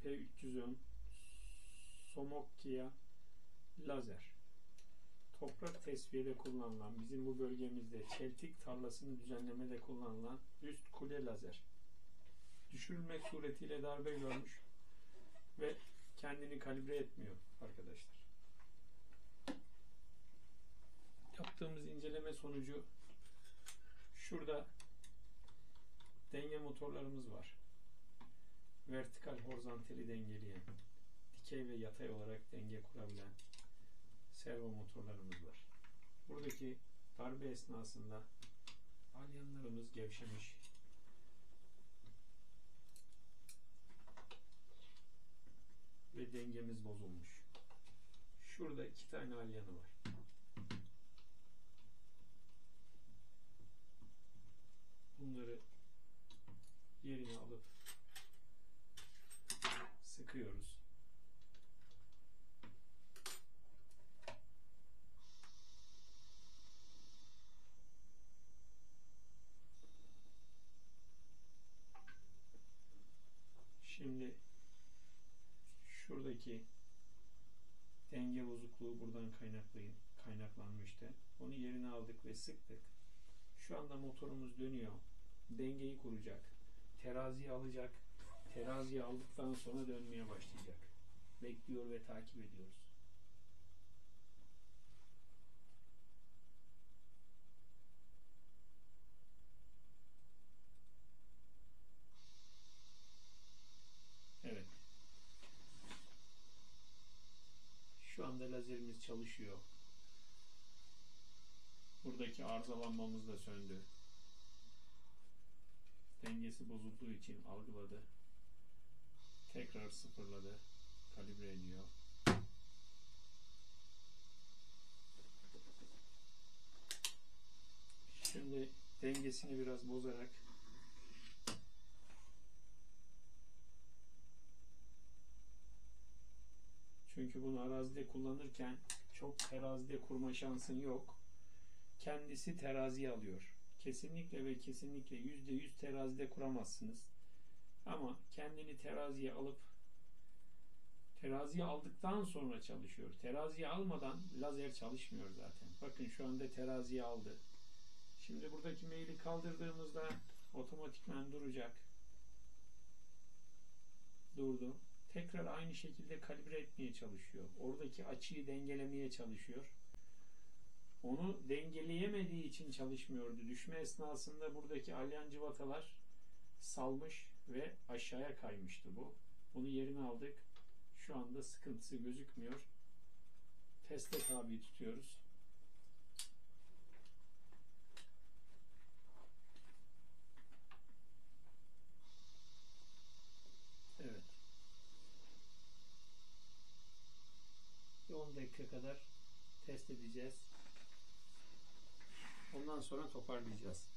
SP310 Somokya lazer. Toprak tesviyede kullanılan, bizim bu bölgemizde çeltik tarlasını düzenlemede kullanılan üst kule lazer. Düşürülmek suretiyle darbe görmüş ve kendini kalibre etmiyor arkadaşlar. Yaptığımız inceleme sonucu şurada denge motorlarımız var. Vertikal, horizantali dengeleyen, dikey ve yatay olarak denge kurabilen servo motorlarımız var. Buradaki darbe esnasında alyanlarımız gevşemiş. Ve dengemiz bozulmuş. Şurada 2 tane alyanı var. Bunları yerine alıp sıkıyoruz. Şimdi şuradaki denge bozukluğu buradan kaynaklanmıştı. Onu yerine aldık ve sıktık. Şu anda motorumuz dönüyor. Dengeyi kuracak. Teraziyi alacak. Teraziyi aldıktan sonra dönmeye başlayacak. Bekliyor ve takip ediyoruz. Evet. Şu anda lazerimiz çalışıyor. Buradaki arızalanmamız da söndü. Dengesi bozulduğu için algıladı. Tekrar sıfırladı. Kalibre ediyor. Şimdi dengesini biraz bozarak çünkü bunu arazide kullanırken çok terazide kurma şansın yok. Kendisi teraziye alıyor. Kesinlikle ve kesinlikle %100 terazide kuramazsınız. Ama kendini teraziye alıp teraziye aldıktan sonra çalışıyor. Teraziye almadan lazer çalışmıyor zaten. Bakın şu anda teraziye aldı. Şimdi buradaki meyili kaldırdığımızda otomatikman duracak. Durdu. Tekrar aynı şekilde kalibre etmeye çalışıyor. Oradaki açıyı dengelemeye çalışıyor. Onu dengeleyemediği için çalışmıyordu. Düşme esnasında buradaki alyan cıvatalar salmış ve aşağıya kaymıştı bu. Bunu yerine aldık. Şu anda sıkıntısı gözükmüyor. Teste tabi tutuyoruz. Evet. 10 dakika kadar test edeceğiz. Ondan sonra toparlayacağız.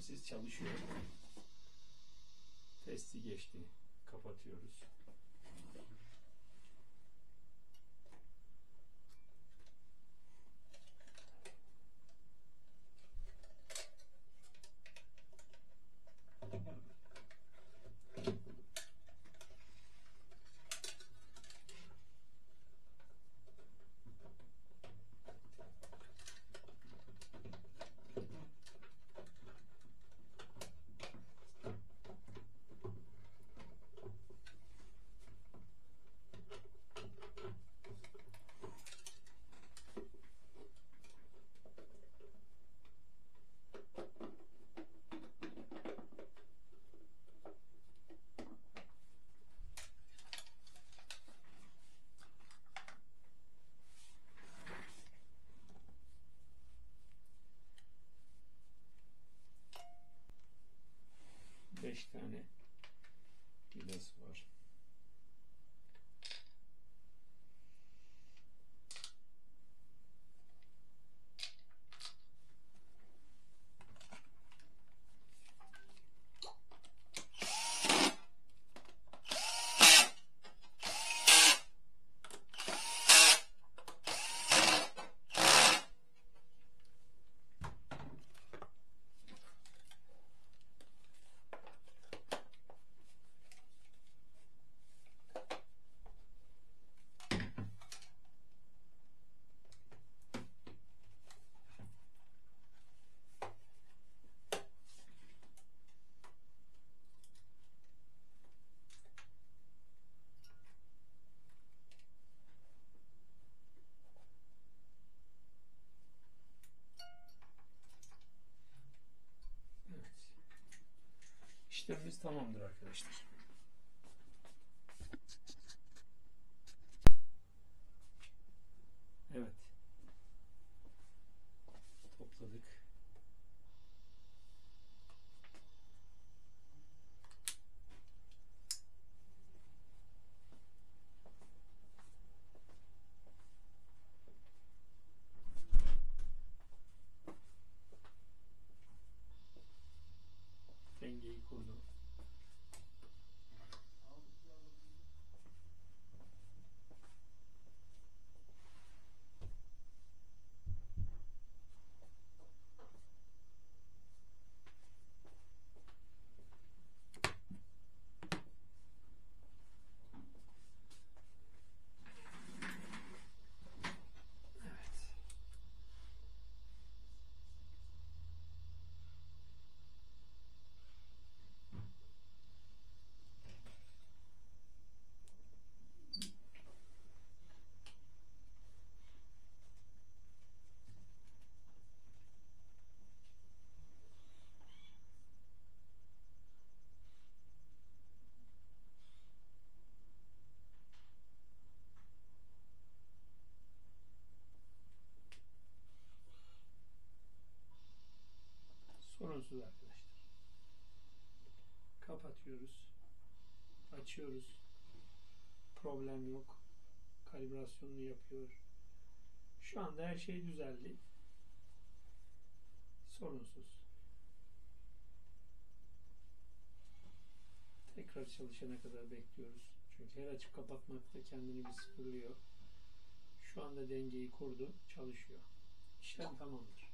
problemsiz çalışıyor. Testi geçti. Kapatıyoruz. Beş tane vidası var. İşlemimiz tamamdır arkadaşlar. Evet. Topladık. Dengeyi kurdum. Sorunsuz arkadaşlar. Kapatıyoruz. Açıyoruz. Problem yok. Kalibrasyonunu yapıyor. Şu anda her şey düzeldi. Sorunsuz. Tekrar çalışana kadar bekliyoruz. Çünkü her açıp kapatmakta kendini bir sıfırlıyor. Şu anda dengeyi kurdu. Çalışıyor. İşlem tamamdır.